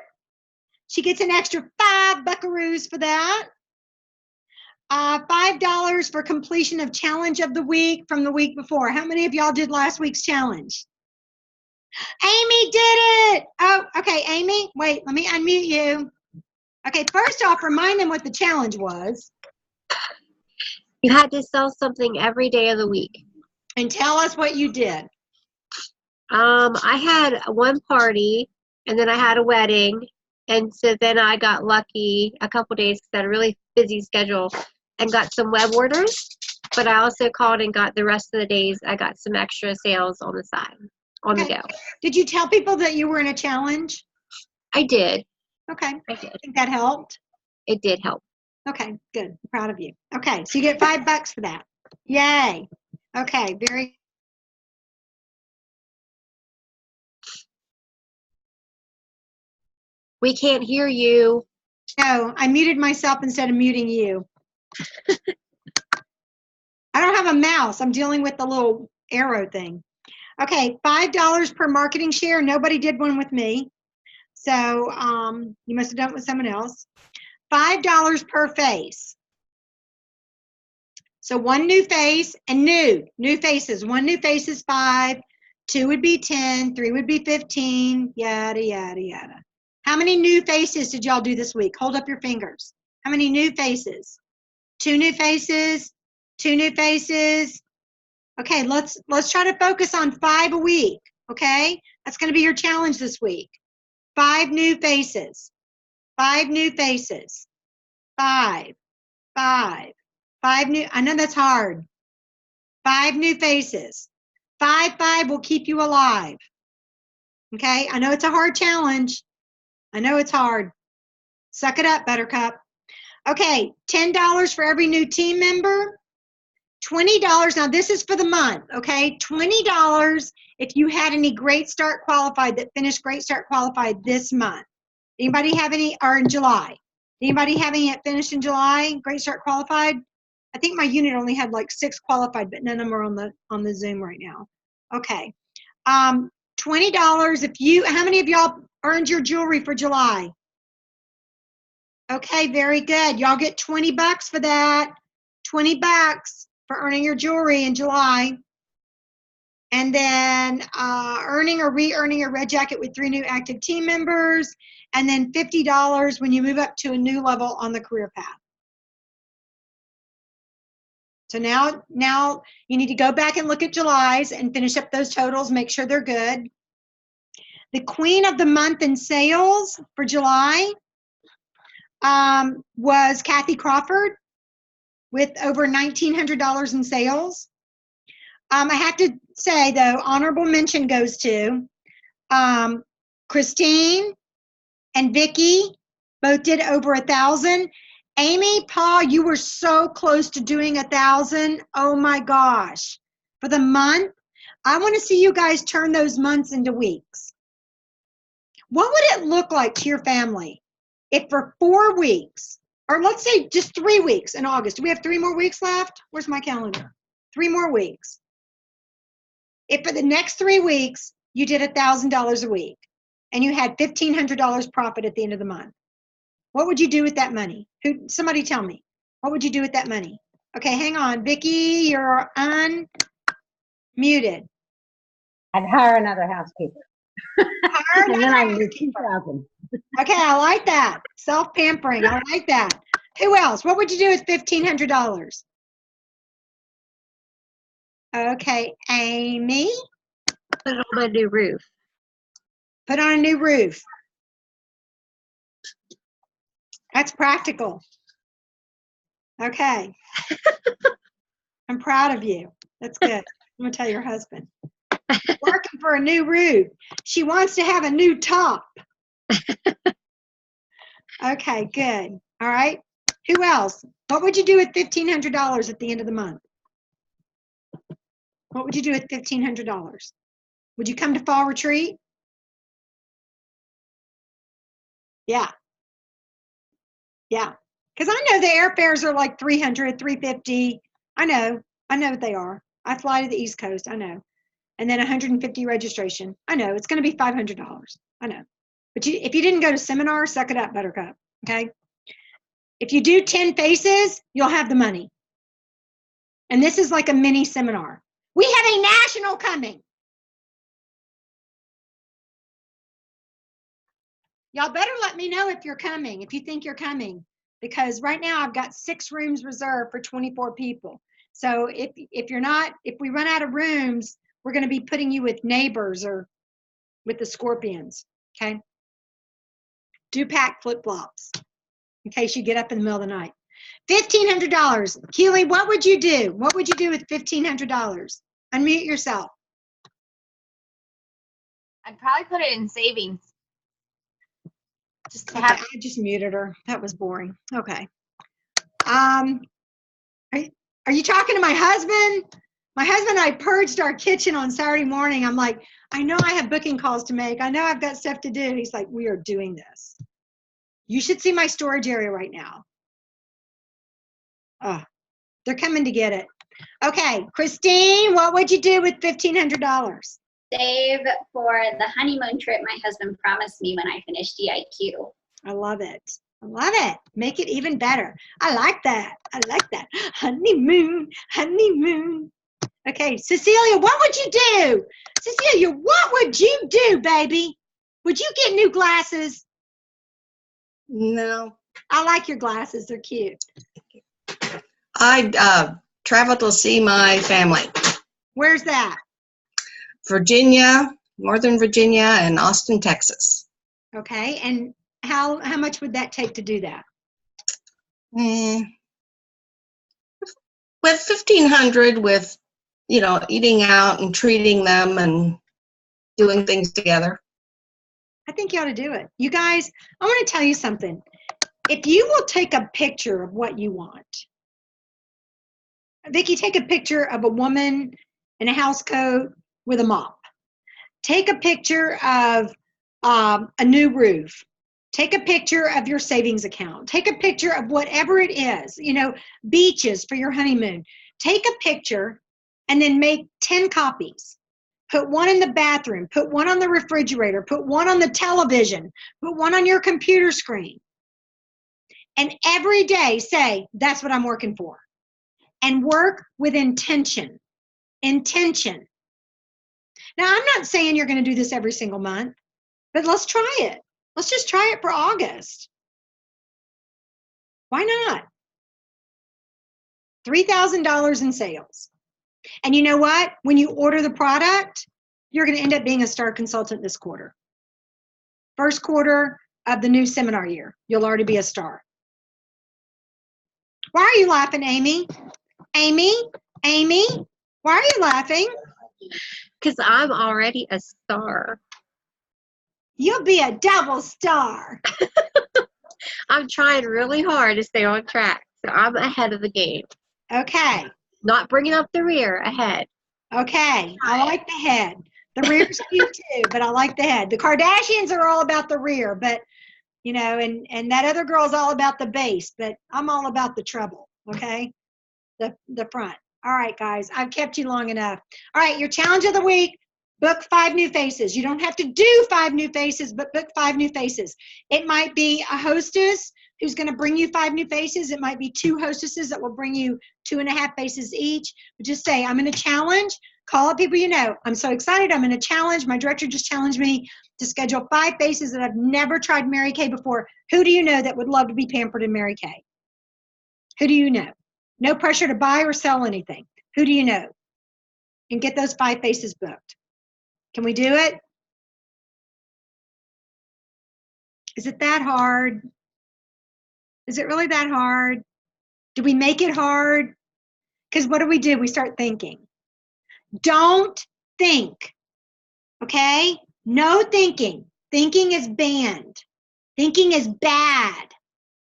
She gets an extra 5 buckaroos for that. $5 for completion of challenge of the week from the week before. How many of y'all did last week's challenge? Amy did it. Oh, okay, Amy, wait, let me unmute you. Okay, first off, remind them what the challenge was. You had to sell something every day of the week. And tell us what you did. I had one party, and then I had a wedding, and so then I got lucky a couple days because I had a really busy schedule and got some web orders, but I also called and got the rest of the days, I got some extra sales on the side, on the go. Did you tell people that you were in a challenge? I did. Okay. I did. I think that helped. It did help. Okay, good. I'm proud of you. Okay, so you get $5 for that. Yay. Okay, very. We can't hear you. No, I muted myself instead of muting you. I don't have a mouse. I'm dealing with the little arrow thing. Okay, $5 per marketing share. Nobody did one with me. So you must have done it with someone else. $5 per face. So one new face and new faces. One new face is 5, 2 would be 10, 3 would be 15, yada, yada, yada. How many new faces did y'all do this week? Hold up your fingers. How many new faces? 2 new faces, 2 new faces. Okay, let's try to focus on 5 a week, okay? That's gonna be your challenge this week. 5 new faces, 5 new faces, 5 new, I know that's hard. 5 new faces. 5 will keep you alive. Okay, I know it's a hard challenge. I know it's hard. Suck it up, Buttercup. Okay, $10 for every new team member. $20, now this is for the month, okay? $20 if you had any Great Start Qualified that finished Great Start Qualified this month. Anybody have any, or in July? Anybody have any that finished in July, Great Start Qualified? I think my unit only had like 6 qualified, but none of them are on the Zoom right now. Okay. $20 if you, how many of y'all earned your jewelry for July? Okay, very good. Y'all get $20 for that. $20 for earning your jewelry in July. And then earning or re-earning a red jacket with 3 new active team members. And then $50 when you move up to a new level on the career path. So now you need to go back and look at July's and finish up those totals, make sure they're good. The queen of the month in sales for July was Kathy Crawford with over $1,900 in sales. I have to say, though, honorable mention goes to Christine and Vicki, both did over 1,000. Amy, Paul, you were so close to doing 1,000. Oh my gosh. For the month, I want to see you guys turn those months into weeks. What would it look like to your family if for 4 weeks, or let's say just 3 weeks in August, do we have 3 more weeks left? Where's my calendar? 3 more weeks. If for the next 3 weeks, you did $1,000 a week and you had $1,500 profit at the end of the month, what would you do with that money? Somebody tell me. What would you do with that money? Okay, hang on. Vicki, you're unmuted. I'd hire another housekeeper. Hire And then another I would do housekeeper. 2,000. Okay, I like that. Self-pampering. I like that. Who else? What would you do with $1,500? Okay, Amy. Put it on my new roof. Put on a new roof. That's practical. Okay. I'm proud of you. That's good. I'm going to tell your husband. Working for a new roof. She wants to have a new top. Okay, good. All right. Who else? What would you do with $1,500 at the end of the month? What would you do with $1,500? Would you come to fall retreat? Yeah. Yeah. Because I know the airfares are like $300, $350. I know what they are. I fly to the East Coast. I know. And then $150 registration. I know. It's going to be $500. I know. But if you didn't go to seminar, suck it up, Buttercup. Okay? If you do 10 faces, you'll have the money. And this is like a mini seminar. We have a national coming. Y'all better let me know if you're coming, if you think you're coming, because right now I've got 6 rooms reserved for 24 people. So if you're not, if we run out of rooms, we're going to be putting you with neighbors or with the scorpions. Okay. Do pack flip-flops in case you get up in the middle of the night. $1,500. Keely, what would you do? What would you do with $1,500? Unmute yourself. I'd probably put it in savings. Just to Okay, have. I just muted her. That was boring. Okay. Are you talking to my husband? My husband and I purged our kitchen on Saturday morning. I'm like, I know I have booking calls to make. I know I've got stuff to do. He's like, we are doing this. You should see my storage area right now. Oh, they're coming to get it. Okay, Christine, what would you do with $1,500? Save for the honeymoon trip my husband promised me when I finished DIQ. I love it. I love it. Make it even better. I like that. I like that. Honeymoon, honeymoon. Okay, Cecilia, what would you do? Cecilia, what would you do, baby? Would you get new glasses? No, I like your glasses. They're cute. I'd travel to see my family. Where's that? Virginia, Northern Virginia, and Austin, Texas. Okay, and how much would that take to do that? With 1,500, with eating out and treating them and doing things together. I think you ought to do it. You guys, I want to tell you something. If you will take a picture of what you want, Vicki, take a picture of a woman in a house coat with a mop. Take a picture of a new roof. Take a picture of your savings account. Take a picture of whatever it is, beaches for your honeymoon. Take a picture and then make 10 copies. Put one in the bathroom, put one on the refrigerator, put one on the television, put one on your computer screen. And every day say, that's what I'm working for. And work with intention. Intention. Now, I'm not saying you're going to do this every single month, but let's try it. Let's just try it for August. Why not? $3,000 in sales. And you know what? When you order the product, you're going to end up being a star consultant this quarter. First quarter of the new seminar year, you'll already be a star. Why are you laughing, Amy? Amy, why are you laughing? Because I'm already a star. You'll be a double star. I'm trying really hard to stay on track. So I'm ahead of the game. Okay. Not bringing up the rear, ahead. Okay, I like the head. The rear's cute too, but I like the head. The Kardashians are all about the rear, but and that other girl's all about the base, but I'm all about the treble, okay? The front. All right, guys, I've kept you long enough. All right, your challenge of the week, book 5 new faces. You don't have to do 5 new faces, but book 5 new faces. It might be a hostess who's going to bring you 5 new faces. It might be 2 hostesses that will bring you 2.5 faces each. But just say, I'm going to challenge. Call up people you know. I'm so excited. I'm going to challenge. My director just challenged me to schedule 5 faces that I've never tried Mary Kay before. Who do you know that would love to be pampered in Mary Kay? Who do you know? No pressure to buy or sell anything. Who do you know? And get those 5 faces booked. Can we do it? Is it that hard? Is it really that hard? Do we make it hard? Because what do? We start thinking. Don't think, okay? No thinking. Thinking is banned. Thinking is bad,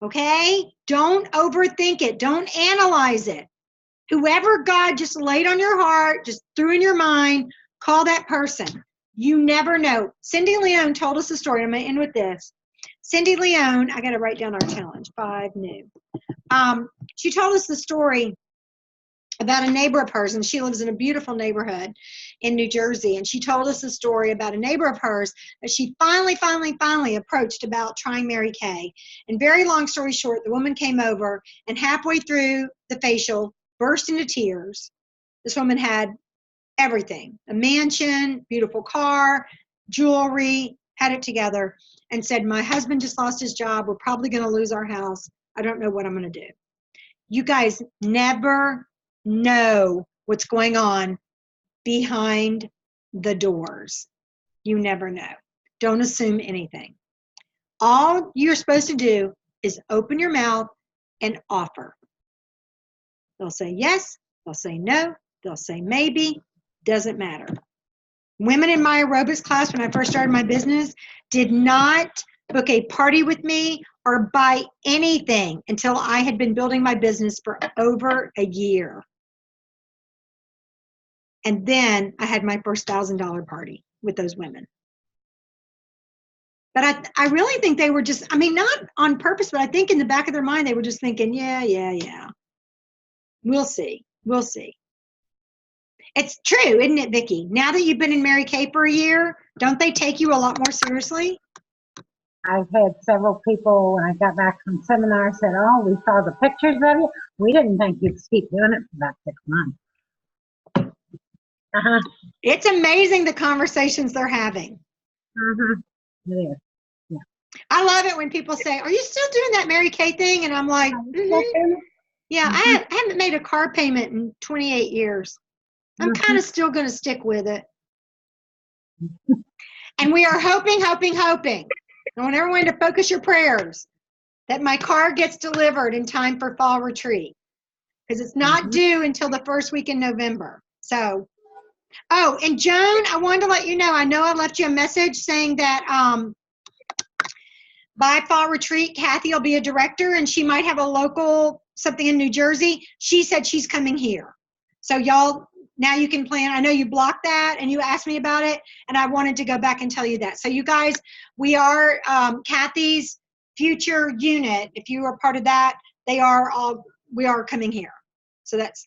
okay? Don't overthink it. Don't analyze it. Whoever God just laid on your heart, just threw in your mind, call that person. You never know. Cindy Leone told us a story. I'm going to end with this. Cindy Leone, I got to write down our challenge, 5 new. She told us the story about a neighbor of hers, and she lives in a beautiful neighborhood in New Jersey. And she told us a story about a neighbor of hers that she finally approached about trying Mary Kay. And very long story short, the woman came over and halfway through the facial burst into tears. This woman had everything, a mansion, beautiful car, jewelry, had it together, and said, my husband just lost his job. We're probably going to lose our house. I don't know what I'm going to do. You guys never know what's going on behind the doors. You never know. Don't assume anything. All you're supposed to do is open your mouth and offer. They'll say yes, they'll say no, they'll say maybe, doesn't matter. Women in my aerobics class when I first started my business did not book a party with me or buy anything until I had been building my business for over a year. And then I had my first $1,000 party with those women. But I really think they were just, I mean, not on purpose, but I think in the back of their mind, they were just thinking, yeah. We'll see. It's true, isn't it, Vicki? Now that you've been in Mary Kay for a year, don't they take you a lot more seriously? I've had several people, when I got back from seminars, said, oh, we saw the pictures of you. We didn't think you'd keep doing it for about 6 months. It's amazing the conversations they're having. It is. Yeah. I love it when people say, are you still doing that Mary Kay thing? And I'm like, yeah, I haven't made a car payment in 28 years. I'm kind of still going to stick with it. And we are hoping. I want everyone to focus your prayers that my car gets delivered in time for fall retreat, because it's not due until the first week in November. So, oh, and Joan, I wanted to let you know, I left you a message saying that by fall retreat, Kathy will be a director and she might have a local something in New Jersey. She said she's coming here. So y'all, now you can plan. I know you blocked that and you asked me about it, and I wanted to go back and tell you that. So you guys, we are Kathy's future unit. If you are part of that, we are coming here. So that's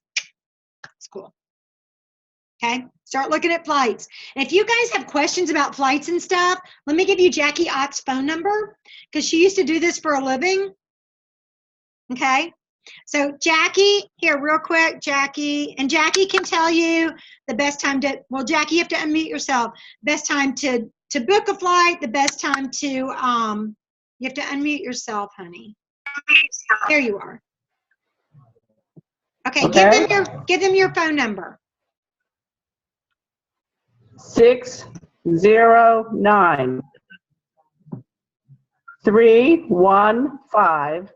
cool. Okay, start looking at flights. And if you guys have questions about flights and stuff, let me give you Jackie Ott's phone number, because she used to do this for a living. Okay, so Jackie, here real quick, Jackie, and Jackie can tell you the best time to, well, Jackie, you have to unmute yourself. Best time to book a flight, the best time to, you have to unmute yourself, honey. There you are. Okay, give them your phone number. 609 315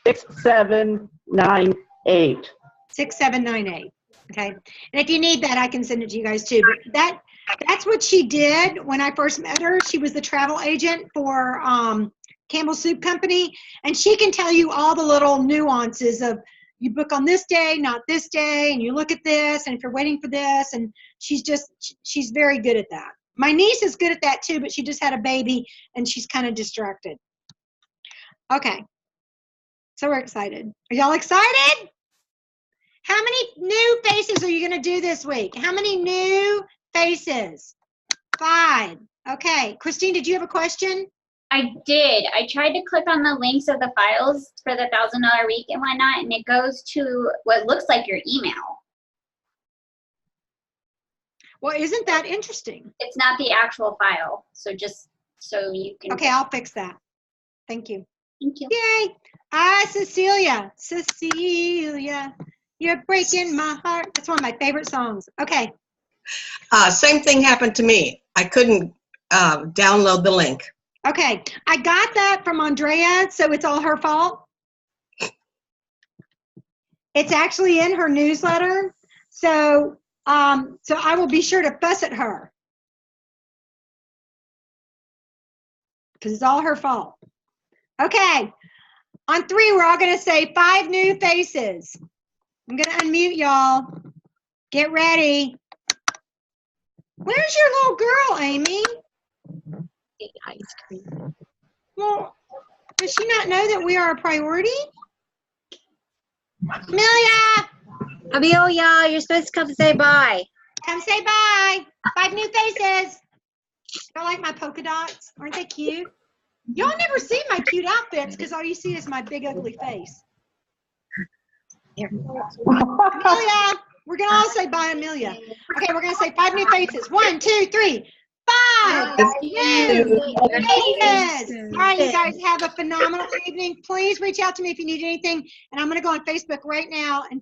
6798. 6798. Okay, and if you need that, I can send it to you guys too. But that's what she did when I first met her. She was the travel agent for Campbell Soup Company, and she can tell you all the little nuances of, you book on this day, not this day, and you look at this, and if you're waiting for this, and she's very good at that. My niece is good at that too, but she just had a baby and she's kind of distracted. Okay, so we're excited. Are y'all excited? How many new faces are you gonna do this week? How many new faces? 5. Okay, Christine, did you have a question? I did. I tried to click on the links of the files for the $1,000 week and whatnot, and it goes to what looks like your email. Well, isn't that interesting? It's not the actual file. So just so you can. Okay, I'll fix that. Thank you. Thank you. Yay. Cecilia. Cecilia, you're breaking my heart. That's one of my favorite songs. Okay. Same thing happened to me. I couldn't download the link. Okay. I got that from Andrea, so it's all her fault. It's actually in her newsletter. So I will be sure to fuss at her. Because it's all her fault. Okay. On 3, we're all going to say 5 new faces. I'm going to unmute y'all. Get ready. Where's your little girl, Amy? Ice cream. Well, does she not know that we are a priority? Amelia, Amelia, you're supposed to come say bye. come say bye. 5 new faces. I like my polka dots. Aren't they cute? Y'all never see my cute outfits because all you see is my big ugly face. Amelia, we're going to all say bye, Amelia. Okay, we're going to say 5 new faces. 1, 2, 3. 5 new faces. All right, you guys have a phenomenal evening. Please reach out to me if you need anything. And I'm going to go on Facebook right now and